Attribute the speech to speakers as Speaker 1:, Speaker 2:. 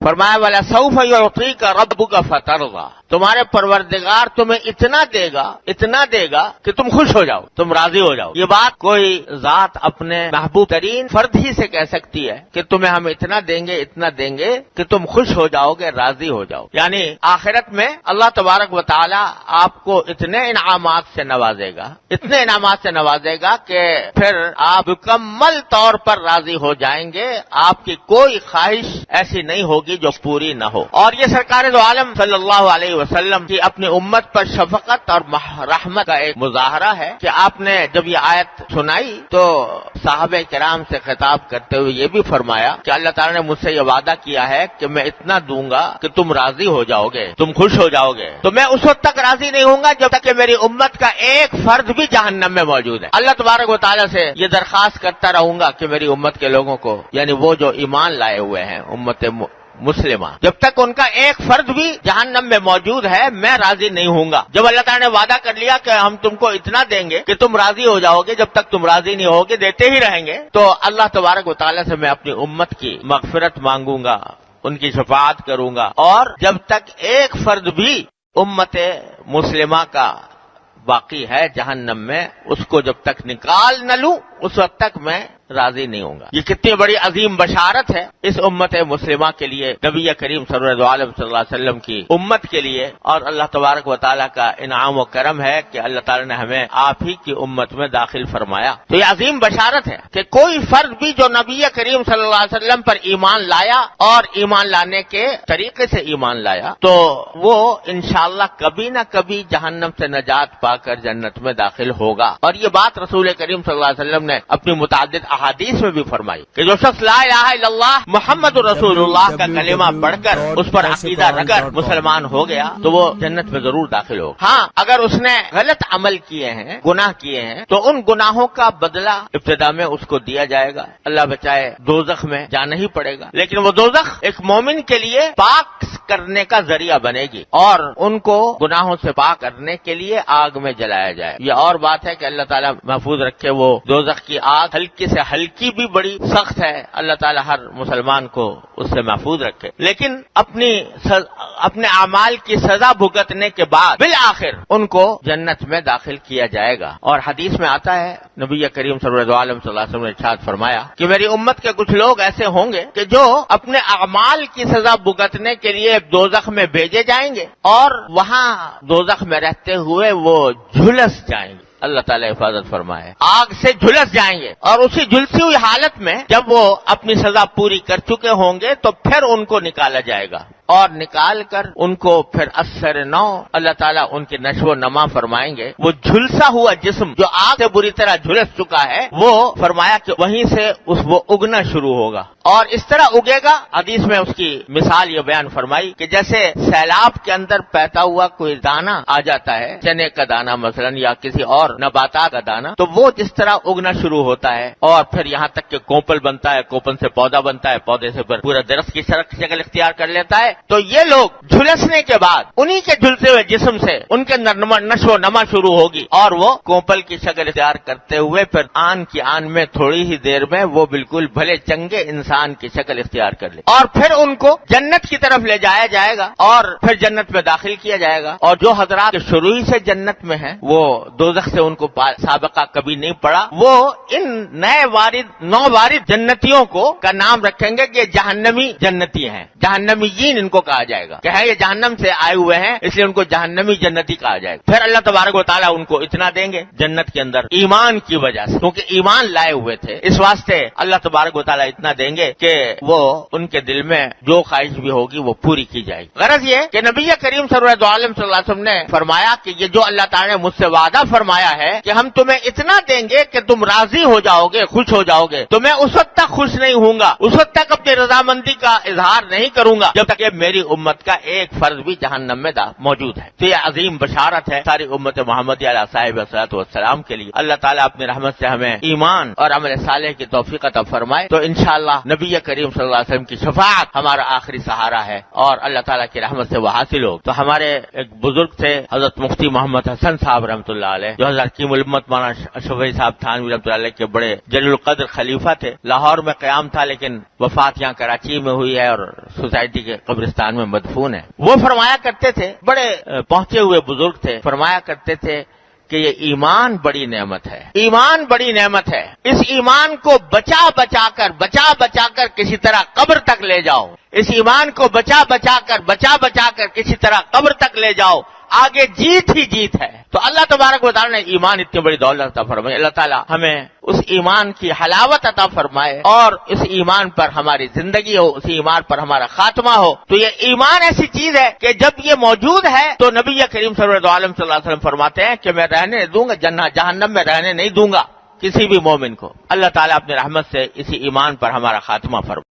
Speaker 1: فرمایا وَلَسَوْفَ يُعْطِيكَ رَبُّكَ فَتَرْضَىٰ، تمہارے پروردگار تمہیں اتنا دے گا کہ تم خوش ہو جاؤ، تم راضی ہو جاؤ۔ یہ بات کوئی ذات اپنے محبوب ترین فرد ہی سے کہہ سکتی ہے کہ تمہیں ہم اتنا دیں گے کہ تم خوش ہو جاؤ گے، راضی ہو جاؤ۔ یعنی آخرت میں اللہ تبارک و تعالی آپ کو اتنے انعامات سے نوازے گا کہ پھر آپ مکمل طور پر راضی ہو جائیں گے، آپ کی کوئی خواہش ایسی نہیں ہوگی جو پوری نہ ہو۔ اور یہ سرکار دو عالم صلی اللہ علیہ وسلم کی اپنی امت پر شفقت اور رحمت کا ایک مظاہرہ ہے کہ آپ نے جب یہ آیت سنائی تو صحابہ کرام سے خطاب کرتے ہوئے یہ بھی فرمایا کہ اللہ تعالیٰ نے مجھ سے یہ وعدہ کیا ہے کہ میں اتنا دوں گا کہ تم راضی ہو جاؤ گے، تم خوش ہو جاؤ گے، تو میں اس وقت تک راضی نہیں ہوں گا جب تک کہ میری امت کا ایک فرد بھی جہنم میں موجود ہے۔ اللہ تبارک و تعالیٰ سے یہ درخواست کرتا رہوں گا کہ میری امت کے لوگوں کو، یعنی وہ جو ایمان لائے ہوئے ہیں امت مسلمہ، جب تک ان کا ایک فرد بھی جہنم میں موجود ہے میں راضی نہیں ہوں گا۔ جب اللہ تعالیٰ نے وعدہ کر لیا کہ ہم تم کو اتنا دیں گے کہ تم راضی ہو جاؤ گے، جب تک تم راضی نہیں ہوگے دیتے ہی رہیں گے، تو اللہ تبارک و تعالیٰ سے میں اپنی امت کی مغفرت مانگوں گا، ان کی شفاعت کروں گا، اور جب تک ایک فرد بھی امت مسلمہ کا باقی ہے جہنم میں، اس کو جب تک نکال نہ لوں اس وقت تک میں راضی نہیں ہوں گا۔ یہ کتنی بڑی عظیم بشارت ہے اس امت مسلمہ کے لیے، نبی کریم سرور عالم صلی اللہ علیہ وسلم کی امت کے لیے، اور اللہ تبارک و تعالیٰ کا انعام و کرم ہے کہ اللہ تعالیٰ نے ہمیں آپ ہی کی امت میں داخل فرمایا۔ تو یہ عظیم بشارت ہے کہ کوئی فرد بھی جو نبی کریم صلی اللہ علیہ وسلم پر ایمان لایا اور ایمان لانے کے طریقے سے ایمان لایا تو وہ انشاءاللہ کبھی نہ کبھی جہنم سے نجات پا کر جنت میں داخل ہوگا۔ اور یہ بات رسول کریم صلی اللہ علیہ وسلم نے اپنی متعدد احادیث میں بھی فرمائی کہ جو شخص لا الہ الا اللہ محمد رسول اللہ کا کلمہ پڑھ کر اس پر عقیدہ رکھ کر مسلمان ہو گیا تو وہ جنت میں ضرور داخل ہوگا۔ ہاں اگر اس نے غلط عمل کیے ہیں، گناہ کیے ہیں، تو ان گناہوں کا بدلہ ابتدا میں اس کو دیا جائے گا، اللہ بچائے دوزخ میں جانا ہی پڑے گا، لیکن وہ دوزخ ایک مومن کے لیے پاک کرنے کا ذریعہ بنے گی اور ان کو گناہوں سے پاک کرنے کے لیے آگ میں جلایا جائے۔ یہ اور بات ہے کہ اللہ تعالیٰ محفوظ رکھے، وہ دوزخ کی آگ ہلکی سے ہلکی بھی بڑی سخت ہے، اللہ تعالیٰ ہر مسلمان کو اس سے محفوظ رکھے، لیکن اپنے اعمال کی سزا بھگتنے کے بعد بالآخر ان کو جنت میں داخل کیا جائے گا۔ اور حدیث میں آتا ہے نبی کریم صلی اللہ علیہ وسلم نے ارشاد فرمایا کہ میری امت کے کچھ لوگ ایسے ہوں گے کہ جو اپنے اعمال کی سزا بھگتنے کے لیے دوزخ میں بھیجے جائیں گے اور وہاں دوزخ میں رہتے ہوئے وہ جھلس جائیں گے، اللہ تعالیٰ حفاظت فرمائے، آگ سے جھلس جائیں گے، اور اسی جھلسی ہوئی حالت میں جب وہ اپنی سزا پوری کر چکے ہوں گے تو پھر ان کو نکالا جائے گا، اور نکال کر ان کو پھر اثر نو اللہ تعالیٰ ان کی نشو و نما فرمائیں گے۔ وہ جھلسا ہوا جسم جو آگ سے بری طرح جھلس چکا ہے وہ فرمایا کہ وہیں سے وہ اگنا شروع ہوگا، اور اس طرح اگے گا۔ حدیث میں اس کی مثال یہ بیان فرمائی کہ جیسے سیلاب کے اندر بہتا ہوا کوئی دانہ آ جاتا ہے، چنے کا دانہ مثلا یا کسی اور نباتات کا دانہ، تو وہ جس طرح اگنا شروع ہوتا ہے اور پھر یہاں تک کہ کوپل بنتا ہے، کوپل سے پودا بنتا ہے، پودے سے پورا درخت کی شکل اختیار کر لیتا ہے، تو یہ لوگ جھلسنے کے بعد انہی کے جھلسے ہوئے جسم سے ان کے نشو و نما شروع ہوگی اور وہ کوپل کی شکل اختیار کرتے ہوئے پھر آن کی آن میں تھوڑی ہی دیر میں وہ بالکل بھلے چنگے انسان کی شکل اختیار کر لے، اور پھر ان کو جنت کی طرف لے جایا جائے گا اور پھر جنت میں داخل کیا جائے گا۔ اور جو حضرات شروع سے جنت میں ہیں وہ دوزخ سے ان کو سابقہ کبھی نہیں پڑا، وہ ان نو وارد جنتیوں کو کا نام رکھیں گے کہ یہ جہنمی جنتی ہیں، جہنمیین ان کو کہا جائے گا کہ یہ جہنم سے آئے ہوئے ہیں اس لیے ان کو جہنمی جنتی کہا جائے گا۔ پھر اللہ تبارک و تعالیٰ ان کو اتنا دیں گے جنت کے اندر ایمان کی وجہ سے، کیونکہ ایمان لائے ہوئے تھے، اس واسطے اللہ تبارک و تعالیٰ اتنا دیں گے کہ وہ ان کے دل میں جو خواہش بھی ہوگی وہ پوری کی جائے گی۔ غرض یہ کہ نبی کریم صلی اللہ علیہ وسلم نے فرمایا کہ یہ جو اللہ تعالیٰ نے مجھ سے وعدہ فرمایا ہے کہ ہم تمہیں اتنا دیں گے کہ تم راضی ہو جاؤ گے، خوش ہو جاؤ گے، تو میں اس وقت تک خوش نہیں ہوں گا، اس وقت تک اپنی رضامندی کا اظہار نہیں کروں گا جب تک یہ میری امت کا ایک فرد بھی جہنم میں موجود ہے۔ تو یہ عظیم بشارت ہے ساری امت محمدیہ علیہ صاحب الصلوۃ والسلام کے لیے۔ اللہ تعالیٰ اپنی رحمت سے ہمیں ایمان اور عمل صالح کی توفیق عطا فرمائے۔ تو انشاءاللہ نبی کریم صلی اللہ علیہ وسلم کی شفاعت ہمارا آخری سہارا ہے اور اللہ تعالیٰ کی رحمت سے وہ حاصل ہو۔ تو ہمارے ایک بزرگ تھے حضرت مفتی محمد حسن صاحب رحمۃ اللہ علیہ، جو حضرت حکیم الامت مولانا شفیع صاحب تھانوی رحمۃ اللہ علیہ کے بڑے جلیل القدر خلیفہ تھے۔ لاہور میں قیام تھا لیکن وفات یہاں کراچی میں ہوئی ہے اور سوسائٹی کے قبرستان میں مدفون ہے۔ وہ فرمایا کرتے تھے، بڑے پہنچے ہوئے بزرگ تھے، فرمایا کرتے تھے کہ یہ ایمان بڑی نعمت ہے، ایمان بڑی نعمت ہے، اس ایمان کو بچا بچا کر کسی طرح قبر تک لے جاؤ، اس ایمان کو بچا بچا کر کسی طرح قبر تک لے جاؤ، آگے جیت ہی جیت ہے۔ تو اللہ تبارک و تعالیٰ نے ایمان اتنی بڑی دولت عطا فرمائی، اللہ تعالیٰ ہمیں اس ایمان کی حلاوت عطا فرمائے اور اس ایمان پر ہماری زندگی ہو، اس ایمان پر ہمارا خاتمہ ہو۔ تو یہ ایمان ایسی چیز ہے کہ جب یہ موجود ہے تو نبی کریم سرور عالم صلی اللہ علیہ وسلم فرماتے ہیں کہ میں رہنے دوں گا جہنم میں رہنے نہیں دوں گا کسی بھی مومن کو۔ اللہ تعالیٰ اپنی رحمت سے اسی ایمان پر ہمارا خاتمہ فرمائے۔